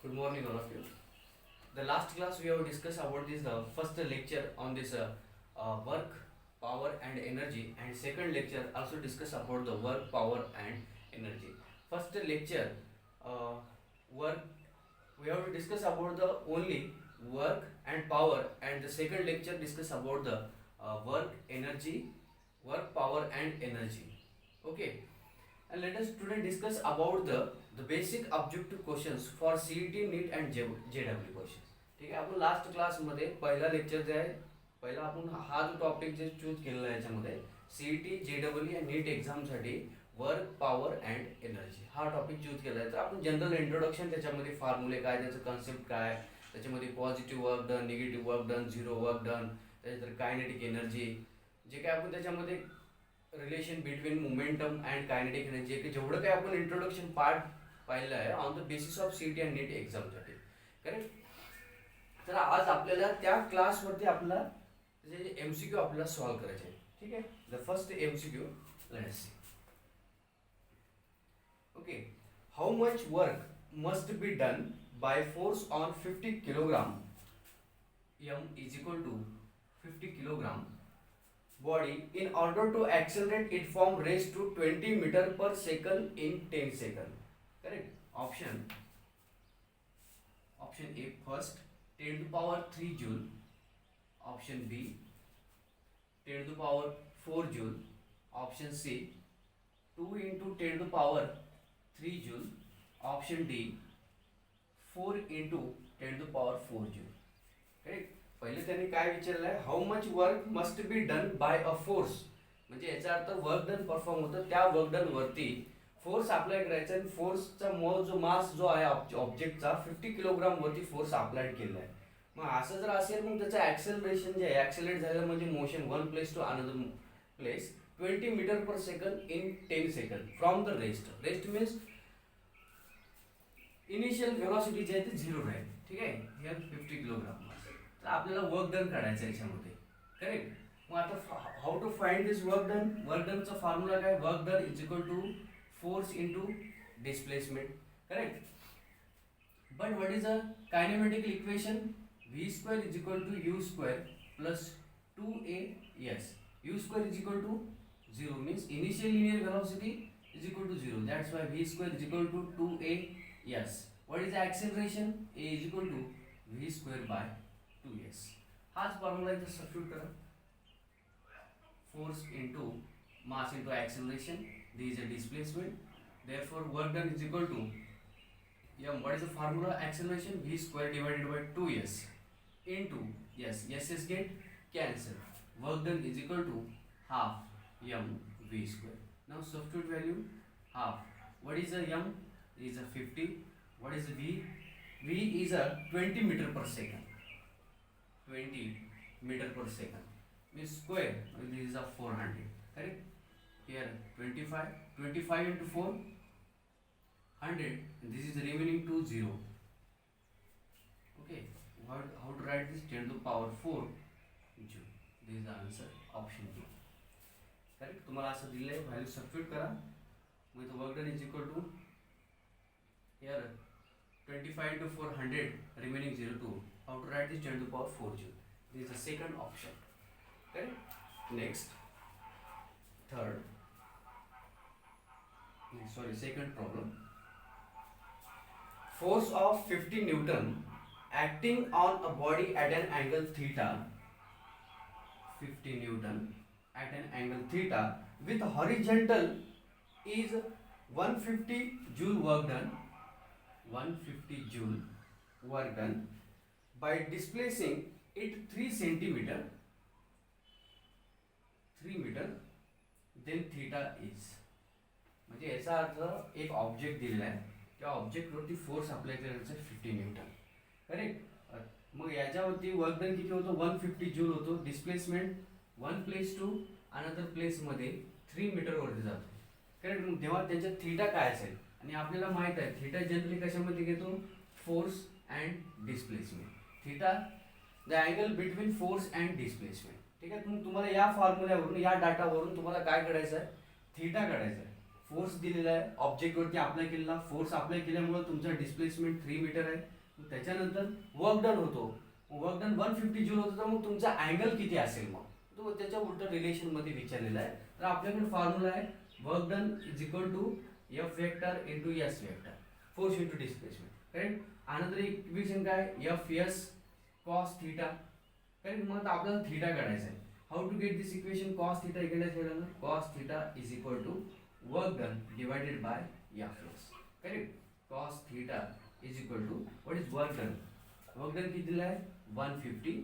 Good morning, all of you. The last class we have discussed about this first lecture on this work, power, and energy, and second lecture also discuss about the work, power, and energy. First lecture, work, we have to discuss about the only work and power, and the second lecture discuss about the work, energy, work, power, and energy. Okay. And let us today discuss about the basic objective questions for CET, NEET and JW questions. ठीक आहे. आपण last क्लासमध्ये पहिला lecture जे आहे पहिला आपण हा जो टॉपिक जे चूज केलेला आहे याच्यामध्ये सीईटी जेडब्ल्यू आणि नीट एक्झामसाठी वर्क पॉवर अँड एनर्जी हा टॉपिक चूज केला आहे. तर आपण जनरल इंट्रोडक्शन त्याच्यामध्ये फॉर्म्युले काय त्याचं कन्सेप्ट काय त्याच्यामध्ये positive work done negative work done zero work done त्याच्यानंतर कायनेटिक एनर्जी जे काय आपण त्याच्यामध्ये relation between momentum and kinetic energy की जेवढं काही आपण इंट्रोडक्शन पार्ट पाहिलं आहे on the basis of CET and NEET एक्झामसाठी करेक्ट. तर आज आपल्याला त्या क्लासवरती आपला जे एमसीक्यू आपल्याला सॉल्व्ह करायचे आहे. ठीक आहे. The first MCQ let's see. Okay. How much work must be done by force on 50 kilogram m is equal to 50 kilogram body in order to accelerate it from raised to 20 meter per second in 10 seconds. Correct. Option A first 10 to the power 3 joule. Option B 10 to the power 4 joule. Option C 2 into 10 to the power 3 joule. Option D 4 into 10 to the power 4 joule. Correct. पहिले त्यांनी काय विचारलं आहे how much work must be done by a force म्हणजे याचा अर्थ work done perform होतं त्या work done वरती फोर्स अप्लाय करायचा आणि फोर्सचा जो मास जो आहे ऑब्जेक्टचा 50 किलोग्राम वरती फोर्स अप्लाय केला आहे. मग असं जर असेल मग त्याचं ॲक्सेलरेशन जे आहे ॲक्सेलरेट झालेलं म्हणजे motion one place to another place 20 metre per second in 10 second from the rest means initial velocity जे आहे ते झिरो राहील. ठीक आहे. हिअर 50 किलोग्राम आपल्याला वर्क डन काढायचं आहे याच्यामध्ये करेक्ट. मग आता how to find this work डनचा फॉर्म्युला काय work done is equal to force into displacement correct. But what is a kinematical equation v square is equal to u square plus 2as u square is equal to 0 means initial linear velocity is equal to 0 that's why v square is equal to 2as. What is the acceleration a is equal to v square by 2s. हाच formula इथे substitute करा. Force into mass into acceleration this is a displacement therefore work done is equal to m. what is the formula acceleration v square divided by 2s into s get cancelled. work done is equal to half m v square. now substitute value half. what is the m is a 50. what is the v is a 20 meter per second. 20 meter per second means square this is a 400 correct. here 25 into 4 100 and this is remaining to 0. okay. how to write this 10 to the power 4 joule. this is the answer option B correct. तुम्हाला असं दिलंय value substitute करा. मग इथं work done is equal to here 25 into 400 remaining 0 2. how to write this 10 to the power 4 joule. this is the second option correct. next second problem. force of 50 newton acting on a body at an angle theta 50 newton at an angle theta with horizontal is 150 joule work done 150 joule work done by displacing it 3 centimeter 3 meter then theta is. म्हणजे याचा अर्थ एक object दिलेला आहे त्या ऑब्जेक्टवरती force apply करायचा 50 Newton correct. मग याच्यावरती work done किती होतं 150 जूल होतो. Displacement one place to another प्लेसमध्ये 3 मीटर वरती जातो करेक्ट. मग तेव्हा त्याच्यात थीटा काय असेल आणि आपल्याला माहित आहे थीटा जनरली कशामध्ये घेतो force and displacement. Theta the angle between force and displacement. ठीक आहे. मग तुम्हाला या फॉर्म्युल्यावरून या डाटावरून तुम्हाला काय काढायचं आहे थीटा काढायचा आहे. फोर्स दिलेला आहे ऑब्जेक्टवरती अप्लाय केलेला फोर्स अप्लाय केल्यामुळे तुमचा डिस्प्लेसमेंट 3 मीटर आहे त्याच्यानंतर वर्क डन होतो, वर्क डन 150 जूल होतं, तर मग तुमचा अँगल किती असेल, मग तो त्याच्या उलट रिलेशनमध्ये विचारलेला आहे. तर आपल्याकडे फॉर्म्युला आहे work done is equal to F vector into S vector, force into displacement. Correct. Another equation काय, F S cos theta. Correct. मग आपल्याला थिटा काढायचा आहे. How to get this equation, cos theta इकडे ठेवलं, cos theta is equal to work done divided by F S. Correct. Cos theta is equal to what is work done, work done किती दिला आहे 150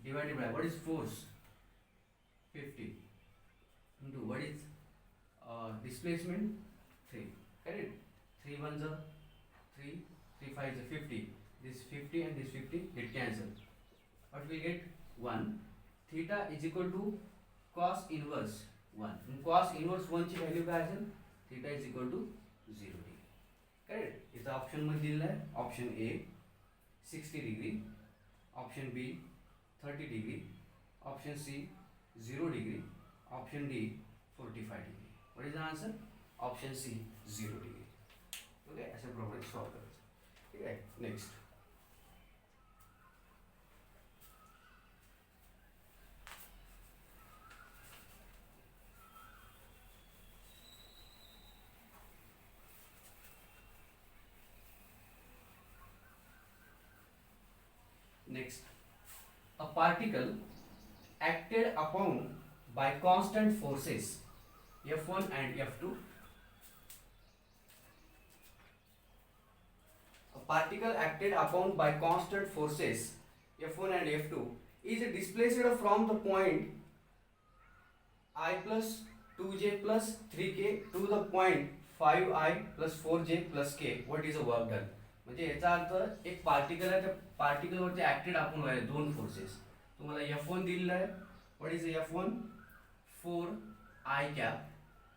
divided by what is force 50 into what is displacement 3. Correct. 3 1s are 3, 3 5s are 50. This 50 and this 50 get cancelled. What we get 1. Theta is equal to cos inverse 1. And cos inverse 1 ची value काय असेल, theta is equal to 0 degree. Correct. इथं option मध्ये दिलेला आहे, option A 60 degree, option B 30 degree, option C 0 degree, option D 45 degree. What is the answer, option C 0 degree. Okay, अशा problem solve करायचं. ठीक आहे. Next next, a particle acted upon by constant forces F1 and F2. A particle acted upon by constant forces F1 and F2 is displaced from the point I plus 2j plus 3k to the point 5i plus 4j plus k. What is the work done? म्हणजे याचा अर्थ एक particle आहे, त्या पार्टिकलवरती acted आपण व्हायला दोन forces. तुम्हाला F1 दिलेला आहे. What is F1, 4i cap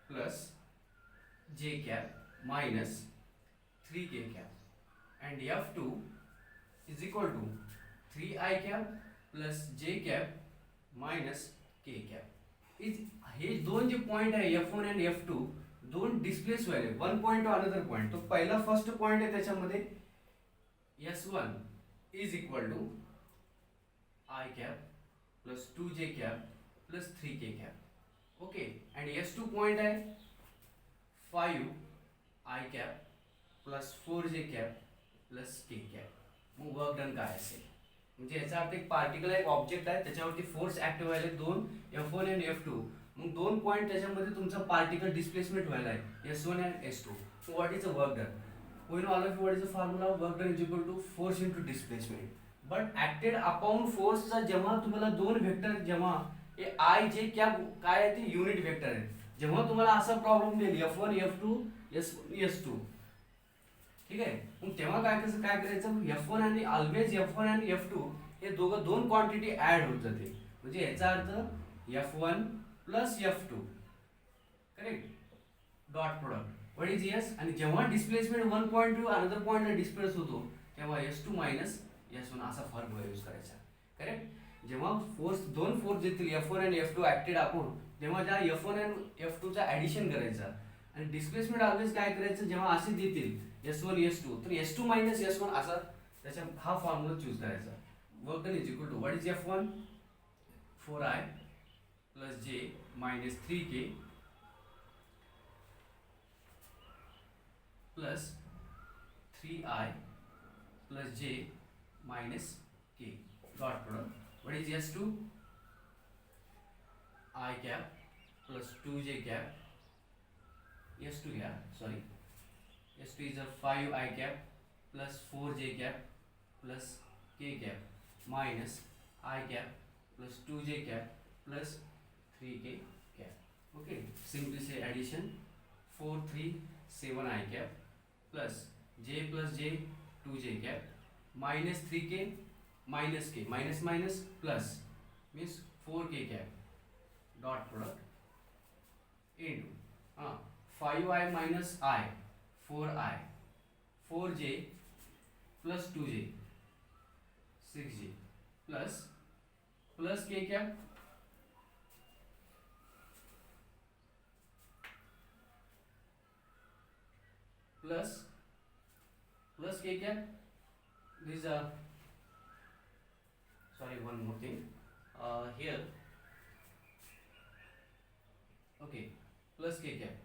plus j cap minus 3k cap and F2 is equal to 3i cap plus j cap minus k cap. हे दोन जे पॉइंट आहे F1 आणि F2 दोन डिस्प्लेस व्हायले one point to another point. तो पहिला first point आहे, त्याच्यामध्ये S1 is equal to I cap plus 2j cap plus 3k cap. Okay. And S2 point आहे 5i cap plus 4j cap plus k cap. मग work done काय असेल, म्हणजे याचा अर्थ एक पार्टिकल एक ऑब्जेक्ट आहे, त्याच्यावरती फोर्स ऍक्टिव्ह व्हायला दोन F1 आणि F2. मग दोन पॉइंट त्याच्यामध्ये तुमचा पार्टिकल डिस्प्लेसमेंट व्हायला आहे S1 and S2. So what is a work done, we know all of you what is the formula of work done is equal to force into displacement. but acted upon force चा जेव्हा तुम्हाला दोन vector, जेव्हा हे I जे काय आहे ते unit vector आहे, जेव्हा तुम्हाला असा प्रॉब्लेम देईल F1 F2 S1 S2, ठीक आहे, मग तेव्हा काय करायचं F1 आणि ऑलवेज F1 आणि F2 हे दोघं दोन क्वांटिटी ऍड होत जाते. म्हणजे याचा अर्थ F1 plus F2. Correct. Dot product what is S, आणि जेव्हा displacement one point to another पॉइंटला डिस्प्लेस होतो तेव्हा S2 मायनस S1 असा फॉर्म्युला यूज करायचा. करेक्ट. जेव्हा दोन फोर्स देतील F1 आणि F2 ऍक्टेड आपण, तेव्हा त्या F1 आणि F2 चा ऍडिशन करायचा. आणि डिस्प्लेसमेंट ऑलवेज काय करायचं, जेव्हा असे देतील S1 S2 तर S2 मायनस S1 असा त्याचा हा फॉर्म्युला चूज करायचा. Work done is equal to what is F1, 4i plus j minus 3k plus 3i plus j minus k. Dot product. What is S2? I cap plus 2j cap. S2 yeah, sorry. S2 is a 5i cap plus 4j cap plus k cap minus I cap plus 2j cap plus 3k cap. Okay, simply say addition 4 3 7i cap plus j 2j cap minus 3k minus k minus plus means 4k cap. Dot product into 5i minus I 4i 4j plus 2j 6j plus k cap plus k cap this sorry, one more thing. Here, okay, plus k cap.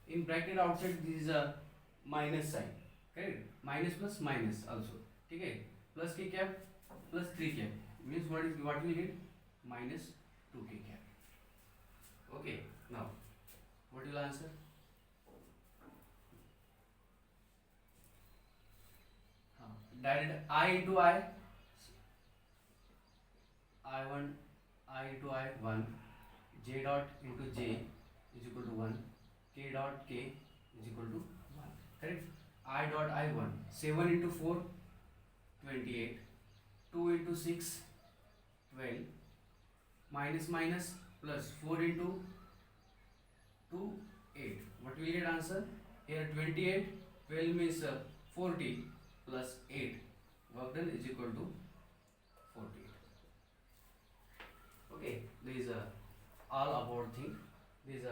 In bracket outside, this is a minus sign. Correct? Minus plus minus also. Okay. Plus k cap plus 3 cap means what we get? Minus 2k cap. Okay. Now, what will answer? Direct I into I1 I into I1, j dot into j is equal to 1, k dot k is equal to 1. Correct? I dot I1, 7 into 4, 28, 2 into 6, 12, minus minus plus 4 into 2, 8. What will get answer? Here 28, 12 means 40 plus 8. Work done is equal to 48. Okay, this is all about thing. This is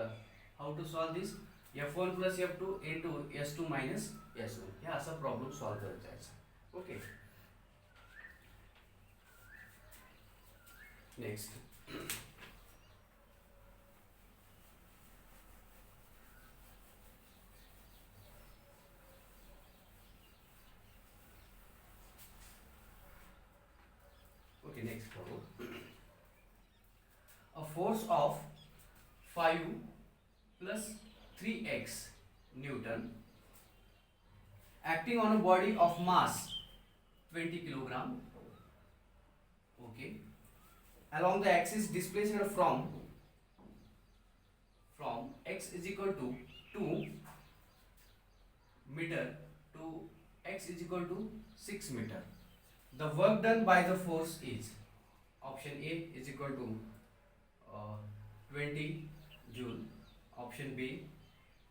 how to solve this. F1 plus F2 into S2 minus S1. Yeah, असा problem solve करता है. Okay. Next. Okay, next problem. A force of 5 plus 3x Newton acting on a body of mass 20 kilogram, okay, along the axis displaced from x is equal to 2 meter to x is equal to 6 meter. The work done by the force is option A is equal to 20 joule, option B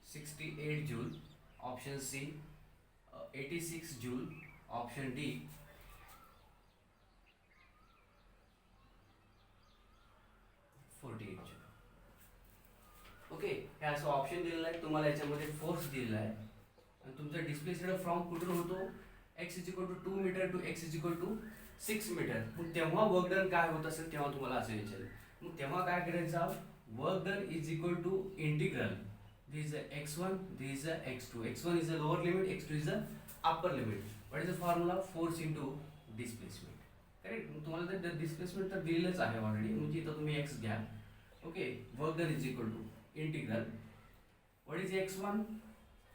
68 joule, option C 86 joule, option D 48 joule. Okay, हे असं option दिलेलं आहे तुम्हाला, याच्यामध्ये force दिलेला आहे आणि तुमचा displaced from कुठून होतो? x is equal to 2 metre to x is equal to 6 metre. मग तेव्हा वर्क डन काय होत असेल तेव्हा तुम्हाला असं विचारेल. मग तेव्हा काय करायचं? Work done is equal to integral this is x1, this is x2. x1 is the lower limit, x2 is the upper limit. What is the formula? Force into displacement. Correct? मग तुम्हाला तर डिस्प्लेसमेंट तर दिलेलंच आहे already. म्हणजे इथं तुम्ही x घ्या. Okay, work done is equal to integral. What is x1?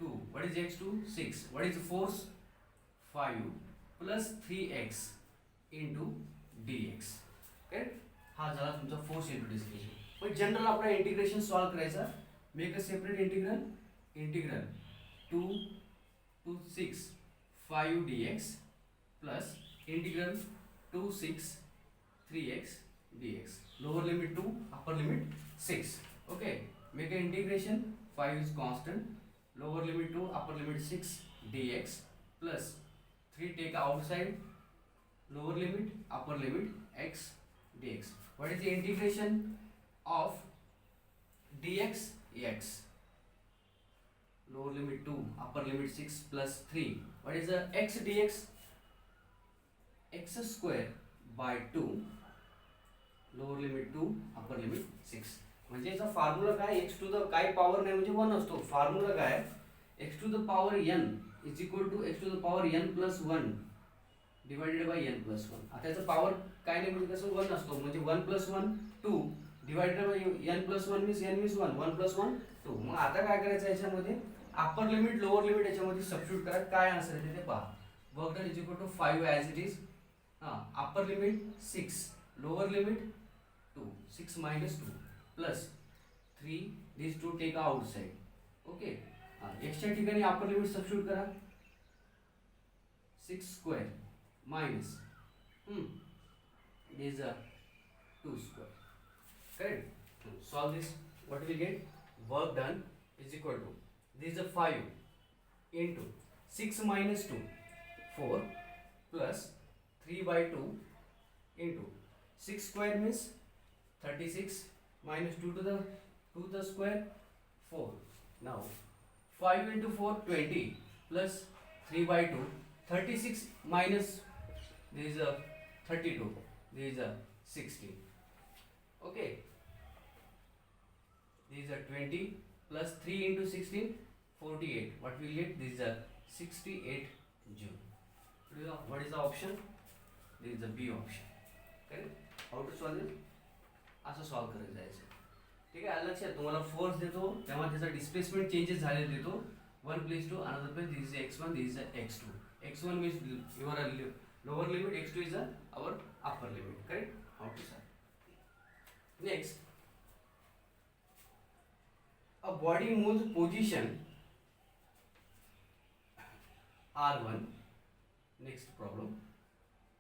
2. What is x2? 6. What is the force? 5 plus 3x into dx. Correct? हा झाला तुमचा फोर्स इंटू डिस्प्लेसमेंट. पण जनरल आपला इंटिग्रेशन सॉल्व करायचा. Make a separate integral. Integral 2 to 6 5 dx plus integral 2 6 3x dx. Lower limit 2, upper limit 6. Okay. Make an integration. 5 is constant. Lower limit 2, upper limit 6 dx plus 3 take outside. Lower limit, upper limit x dx. What is the integration of dx? X. Lower limit 2, upper limit 6 plus 3. What is the x dx? X square by 2. Lower limit 2, upper limit 6. म्हणजे याचा formula काय? x to the काय power नाही म्हणजे 1 असतो. Formula काय? x to the power n is equal to x to the power n plus 1 divided by n plus 1. आता याचा पॉवर काय नाही म्हणजे कसं 1 असतो. म्हणजे 1 plus 1 2 divided by n plus 1 means n means 1 1 plus 1 2. मग आता काय करायचं याच्यामध्ये? अप्पर लिमिट लोअर लिमिट याच्यामध्ये सबस्टिट्यूट करा. काय आन्सर येते ते पहा. Work done is equal to 5 as it is. Upper limit 6, lower limit 2, 6 minus 2 plus 3, these 2 take outside. Okay, एक्सच्या ठिकाणी अप्पर लिमिट सबस्टिट्यूट करा. 6 square minus this is 2 square. Correct? Solve this. What will get? Work done is equal to, this is a 5 into 6 minus 2 4 plus 3 by 2 into 6 square means 36 minus 2 to the square 4. Now 5 into 4 20 plus 3 by 2 36 minus this is a 32, this is a 16. Okay, this is a 20 plus 3 into 16, 48. What we get? This is a 68 joule. What is the option? This is the B option. Correct. How to solve this? असं solve करत जायचं. ठीक आहे. आलं लक्षात? तुम्हाला force देतो तेव्हा त्याचा डिस्प्लेसमेंट चेंजेस झालेले देतो. One place to another place. This is x1, this is x2. x1 means your lower limit, x2 is our upper limit. Correct? How to solve? Next, a body moves position r1. Next problem,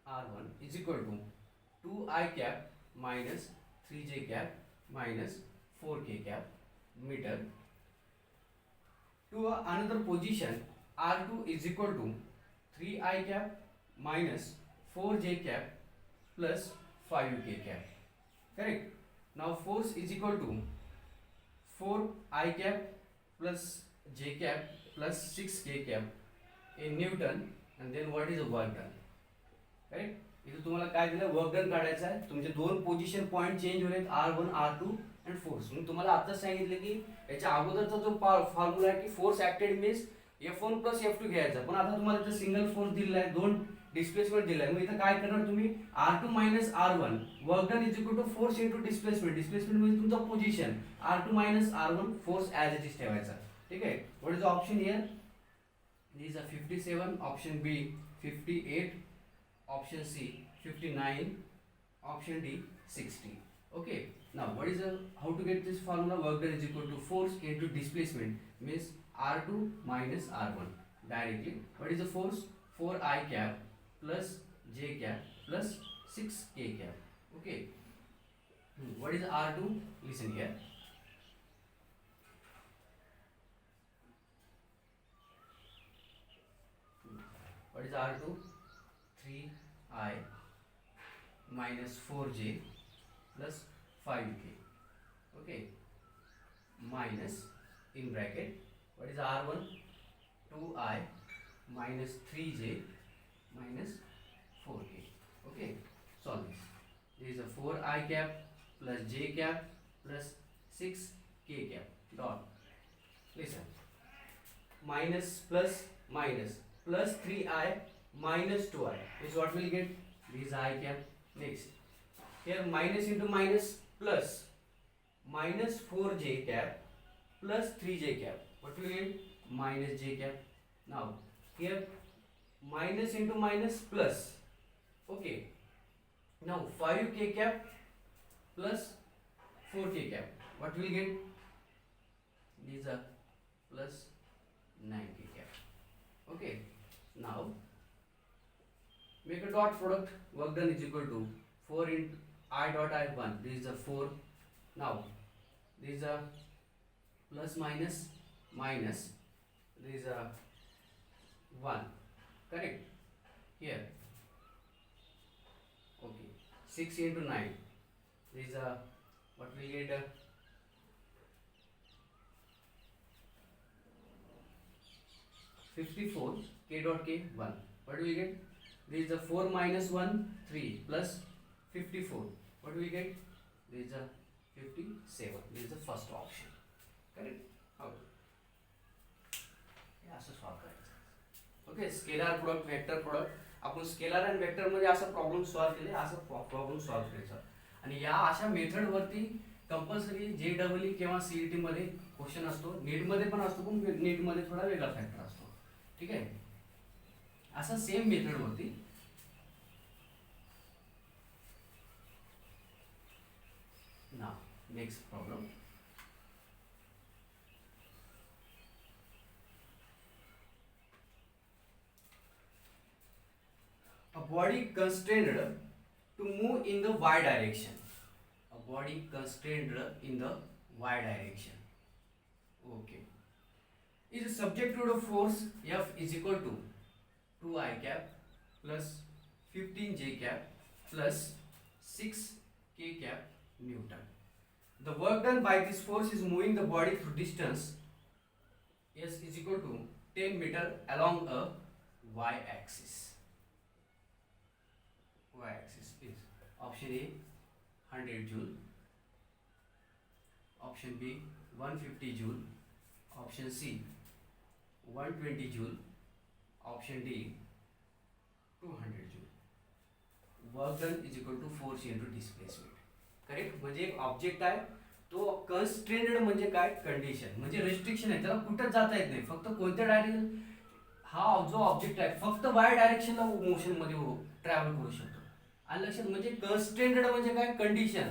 r1 is equal to 2I cap minus 3j cap minus 4k cap meter to another position r2 is equal to 3I cap minus 4j cap plus 5k cap. Correct? Now force is equal to 4I cap plus j cap plus 6k cap in Newton, and then what is the work done? Correct? इथे तुम्हाला काय दिलं? Work done काढायचं आहे. तुमचे दोन position point change होलेत r1 r2 अँड फोर्स. मी तुम्हाला आताच सांगितलं की याच्या अगोदरचा जो फॉर्म्युला आहे की force acted means F1 plus F2 घ्यायचा. पण आता तुम्हाला इथे सिंगल फोर्स दिलेला आहे, दोन डिस्प्लेसमेंट दिलाय. मग इथं काय करणार तुम्ही? r2 minus r1 work done is equal to force into displacement. Displacement म्हणजे तुमचा position. r2 minus r1 force as it is ठेवायचा. ठीक आहे. What is the option here? These are 57, option B 58, option C 59, option D 60. Okay. Now what is the how to get this formula? Work done is equal to force into displacement means r2 minus r1 directly. What is the force? 4I cap plus j cap plus 6k cap. Okay. What is r2? Listen here. What is r2? 3I minus 4j plus 5k. Okay. Minus in bracket. What is r1? 2I minus 3j minus 4k. Okay. Solve this. This is a 4I cap plus j cap plus 6k cap. Dot. Listen. Minus plus minus. Plus 3I minus 2I is what we'll get. This is I cap. Next, here minus into minus plus minus 4j cap plus 3j cap. What will we get? Minus j cap. Now here minus into minus plus. Okay. Now 5k cap plus 4k cap. What will we get? These are plus 9k cap. Okay. Now make a dot product. Work done is equal to 4 into I dot I1. This is a 4. Now this is a plus minus minus. This is a 1. Correct? Here. Okay. 6 into 9. This is a what we get? 54 k dot k 1. What do we get? This is the 4 minus 1 3 plus 54. What do we get? This is a 57. This is the first option. Correct? How? हे असं solve करायचं. Okay. Scalar product vector product आपण scalar आणि vector मध्ये असं problem solve केले. असं problem solve करायचा. आणि या अशा मेथड वरती कंपल्सरी JEE किंवा CET मध्ये क्वेश्चन असतो. नीट मध्ये पण असतो, पण नीट मध्ये थोडा वेगळा फॅक्टर असतो. ठीक आहे. असा सेम मेथड होती. Now next problem. A body constrained to move in the y direction. A body constrained in the y direction. Okay. Is subject to the force F is equal to 2I cap plus 15j cap plus 6k cap Newton. The work done by this force is moving the body through distance S is equal to 10 meter along a y axis. y axis is option A 100 joule, option B 150 joule, option C 120 joule, option D 200 joule. Work done is equal to force into displacement. Correct. म्हणजे एक object आहे तो कन्स्ट्रेंडेड म्हणजे काय condition म्हणजे restriction आहे त्याला कुठं जाता येत नाही फक्त कोणत्या डायरेक्शन हा जो ऑब्जेक्ट आहे फक्त वाय डायरेक्शनला मोशन मध्ये ट्रॅव्हल करू शकतो. आणि लक्षात म्हणजे कन्स्ट्रेंडेड म्हणजे काय कंडिशन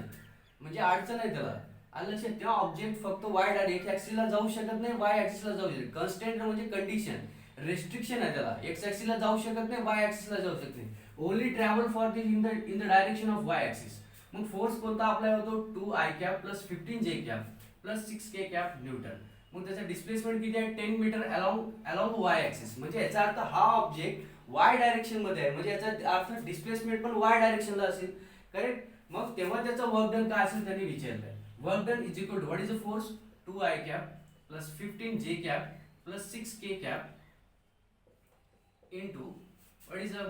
म्हणजे अडचण आहे त्याला. आणि लक्षात त्या ऑब्जेक्ट फक्त वाय डायरेक्ट ऍक्सिसला जाऊ शकत नाही वाय ऍक्सिसला जाऊ शकत. कन्स्ट्रेंडेड म्हणजे कंडिशन रेस्ट्रिक्शन आहे त्याला एक्स ऍक्सिसला जाऊ शकत नाही वाय ऍक्सिसला जाऊ शकत नाही. Only travel for this in the direction of Y axis. मग फोर्स कोणता अप्लाय होतो 2i cap plus 15j cap plus 6k cap newton. मग त्याचा डिस्प्लेसमेंट किती आहे 10 मीटर अलॉंग वाय ऍक्सिस. म्हणजे याचा अर्थ हा ऑब्जेक्ट वाय डायरेक्शन मध्ये आहे म्हणजे याचा अर्थ डिस्प्लेसमेंट पण वाय डायरेक्शनला असेल. करेक्ट. मग तेव्हा त्याचा वर्क डन काय असेल त्यांनी विचारलंय. Work done is equal to what is the force 2i cap plus 15j cap plus 6k cap into what is the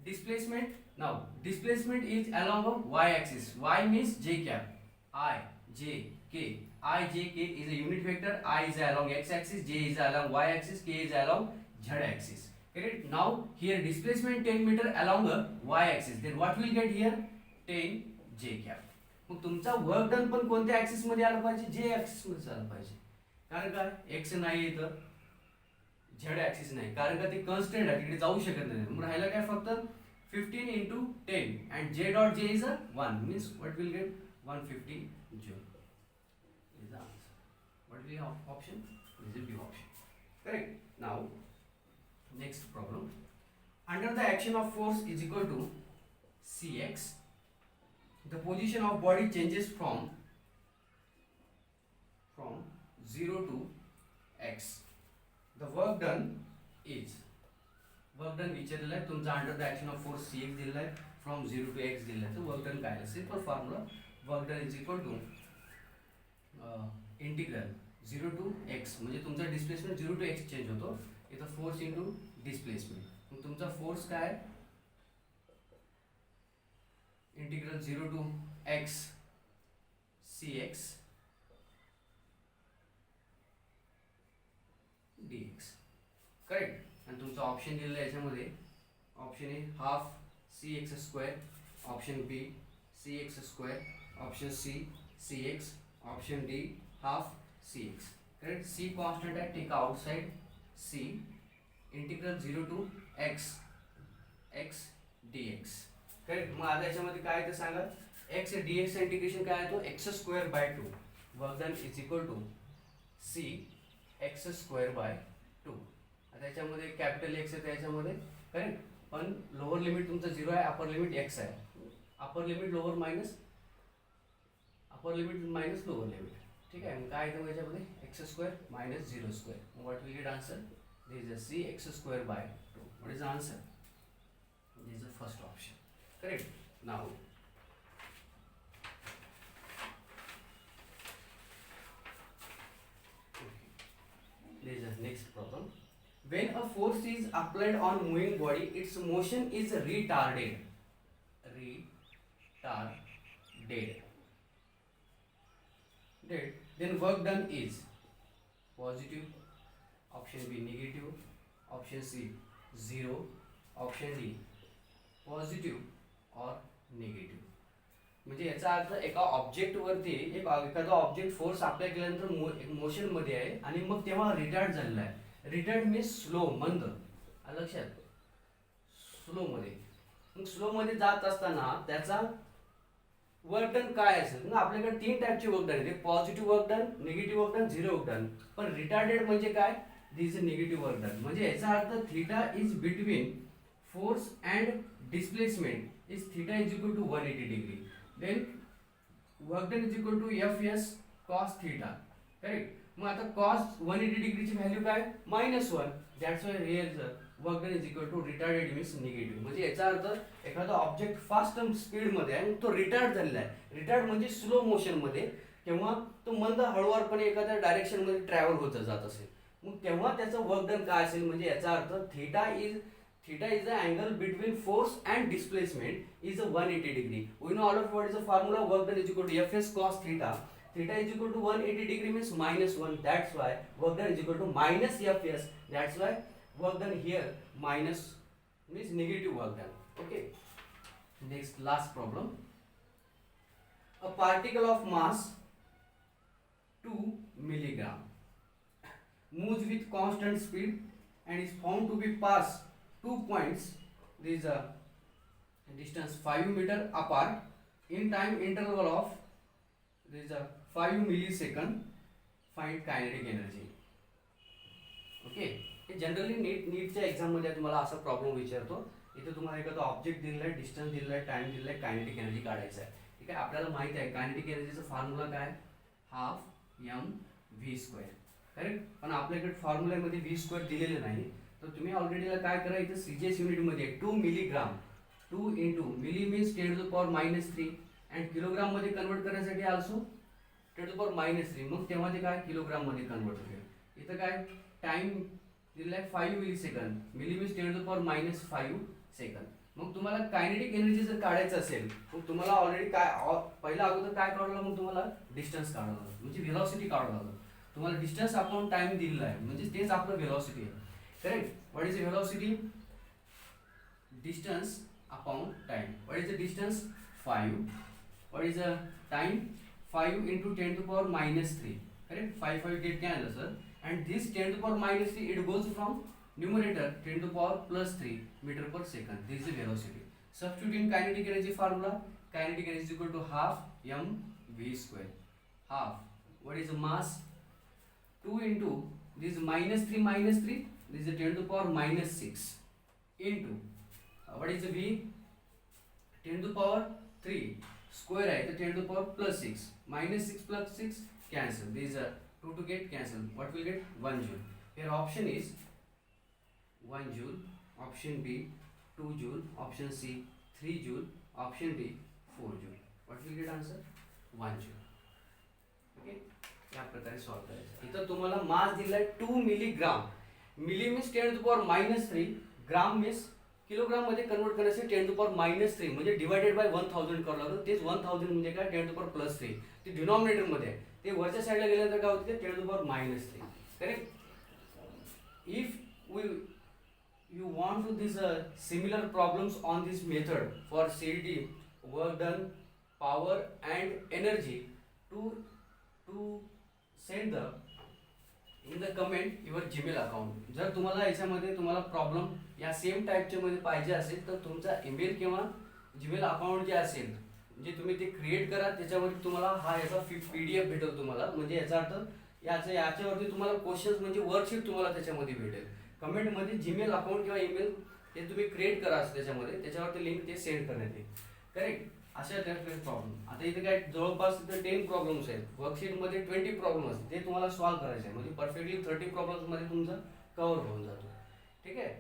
displacement. Now displacement is along a y-axis. Y means j cap. I j k. I j k is a unit vector. I is along x-axis. J is along y-axis. K is along z-axis. Correct. Now here displacement 10 meter along a y-axis. Then what will get here 10 j cap. मग तुमचा work done पण कोणत्या axis मध्ये आला पाहिजे जे axis मध्ये आला पाहिजे. कारण काय x नाही येतं झेड ऍक्सिस नाही कारण का ते कॉन्स्टंट आहे तिकडे जाऊ शकत नाही. मग राहिला काय फक्त 15 into 10 and j dot j is a 1 means what will get 150 joule is the answer. What will be option? This is B option. Correct. Now next problem. Under the action of force is equal to cx, the position of body changes from 0 to x. The work done is work done विचारलेलं आहे तुमचा under the action of force cx दिलेला आहे from 0 to x दिलेला आहे. तर work done काय आहे simple formula work done is equal to integral 0 to x म्हणजे तुमचा डिस्प्लेसमेंट 0 to x चेंज होतो इथं फोर्स इंटू डिस्प्लेसमेंट. मग तुमचा फोर्स काय आहे integral 0 to x cx dx. Correct. आणि तुमचा ऑप्शन दिलेला आहे याच्यामध्ये option A half cx square, option B cx square, option C cx, option D half cx. Correct. C constant आहे take outside C integral 0 to x dx. Correct. मग आता याच्यामध्ये काय आहे ते सांगा x dx इंटिग्रेशन काय आहे तो x square by 2 work done is equal to C x square by 2. आता याच्यामध्ये कॅपिटल एक्स आहे त्याच्यामध्ये करेक्ट पण लोअर लिमिट तुमचं 0 आहे अपर लिमिट x आहे. Upper limit lower minus upper limit minus lower limit. ठीक आहे. मग काय येतं याच्यामध्ये x square minus 0 square. What will get answer this is C x square by 2. What is the answer this is the first option. Correct. Now there is a next problem. When a force is applied on moving body, its motion is retarded. Then work done is positive, option B negative, option C 0, option D positive or negative. म्हणजे याचा अर्थ एका object वरती एखादा object force apply केल्यानंतर motion मध्ये आहे आणि मग तेव्हा रिटार्ड झालेला आहे. रिटार्ड मीन्स स्लो मंद. लक्षात स्लो मध्ये. मग स्लो मध्ये जात असताना त्याचा वर्क डन काय असेल. मग आपल्याकडे 3 टाईपचे वर्क डन आहेत positive work done, negative work done, zero work done. पण रिटार्डेड म्हणजे काय this is negative work done. म्हणजे याचा अर्थ theta is between force and displacement is theta is equal to 180 degree. Then work done is equal to fs cos theta. Correct. मग आता cos 180 डिग्रीची value काय -1. That's why here work done is equal to retarded means negative. म्हणजे याचा अर्थ एखादा object fast speed मध्ये आहे तो रिटार्ड झालेला आहे. रिटार्ड म्हणजे स्लो मोशन मध्ये किंवा तो मंद हळूवारपणे एखाद्या डायरेक्शन मध्ये ट्रॅव्हल होत जात असेल मग तेव्हा त्याचं वर्क डन काय असेल म्हणजे याचा अर्थ theta is the angle between force and displacement is a 180 degree. We know all of what is the formula, work done is equal to Fs cos theta. Theta is equal to 180 degree means minus 1. That's why work done is equal to minus Fs. That's why work done here minus means negative work done. Okay. Next, last problem. A particle of mass 2 milligram moves with constant speed and is found to be pass 2 points. There is a distance 5 meter apart in time interval of there is a 5 millisecond. Find kinetic energy. Okay. Generally नीटच्या एक्झाममध्ये तुम्हाला असा problem विचारतो. इथे तुम्हाला एखादा object दिलेला आहे, डिस्टन्स दिलेला आहे, टाइम दिलेला आहे, कायनेटिक एनर्जी काढायचं आहे. ठीक आहे. आपल्याला माहिती आहे कायनेटिक एनर्जीचा फॉर्म्युला काय, half M V square. Correct. पण आपल्याकडे फॉर्म्युल्यामध्ये व्ही स्क्वेअर दिलेलं नाही. तर तुम्ही ऑलरेडी काय करा, इथे सीजीएस युनिटमध्ये 2 milligram 2 into milli means 10 to the power -3 and kilogram मध्ये कन्वर्ट करण्यासाठी ऑल्सो 10 टू द पॉवर -3. मग तेव्हा ते काय किलोग्राम मध्ये कन्वर्ट होईल. इथं काय टाइम दिलेला आहे 5 millisecond. Milli means 10 to the power -5 second. मग तुम्हाला कायनेटिक एनर्जी जर काढायचं असेल मग तुम्हाला ऑलरेडी काय पहिला अगोदर काय काढावं लागलं, मग तुम्हाला डिस्टन्स काढावं लागलं म्हणजे व्हेलॉसिटी काढावं लागलं. तुम्हाला डिस्टन्स अपॉन टाइम दिलेला आहे म्हणजे तेच आपलं व्हेलॉसिटी आहे. Correct. What is velocity, distance upon time. What is the distance 5. What is the time 5 into 10 to the power -3. Correct. 5 get cancelled, sir. And this 10 to the power -3 it goes from numerator 10 to the power +3 meter per second. This is the velocity. Substitute in kinetic energy formula. Kinetic energy is equal to half m v square. Half. What is the mass? 2 into this -3. This is 10 to the power -6 into what is the v? 10 to the power 3 square है तो 10 to the power +6. -6 plus 6 cancel. These are 2 to get cancel. What will get 1 joule. Here option is 1 joule, option B 2 joule, option C 3 joule, option D 4 joule. What will get answer 1 joule. Okay. या प्रकारे solve करायचं. इथं तुम्हाला mass दिलाय 2 milligram. Milli means 10 to the power -3, gram means kilogram मध्ये convert करायचं 10 to the power -3 म्हणजे divided by 1000 करावं लागतं. तेच 1000 म्हणजे काय 10 टू द पॉवर +3. ते डिनॉमिनेटर मध्ये आहे. ते वरच्या साईडला गेल्यानंतर काय होते 10 to the power -3. Correct. If you want to this similar problems on this method for CET work done, power and energy to send the in the comment your Gmail account. जर तुम्हाला याच्यामध्ये तुम्हाला प्रॉब्लेम या same टाईपच्या मध्ये पाहिजे असेल तर तुमचा ईमेल किंवा जीमेल अकाउंट जे असेल म्हणजे तुम्ही ते क्रिएट करा. त्याच्यावरती तुम्हाला हा याचा PDF भेटेल तुम्हाला. म्हणजे याचा अर्थ याच्यावरती तुम्हाला क्वेश्चन्स म्हणजे वर्कशीट तुम्हाला त्याच्यामध्ये भेटेल. कमेंट मध्ये जीमेल अकाउंट किंवा ईमेल हे तुम्ही क्रिएट करा त्याच्यामध्ये त्याच्यावरती लिंक ते सेंड करण्यात येईल. करेक्ट. अशा टाईपचे प्रॉब्लेम. आता इथे काय जवळपास इथे 10 प्रॉब्लेम्स आहेत. वर्कशीट मध्ये 20 प्रॉब्लेम असतात ते तुम्हाला सॉल्व्ह करायचे आहे म्हणजे परफेक्टली 30 प्रॉब्लेम्स मध्ये तुमचं कव्हर होऊन जातो. ठीक आहे.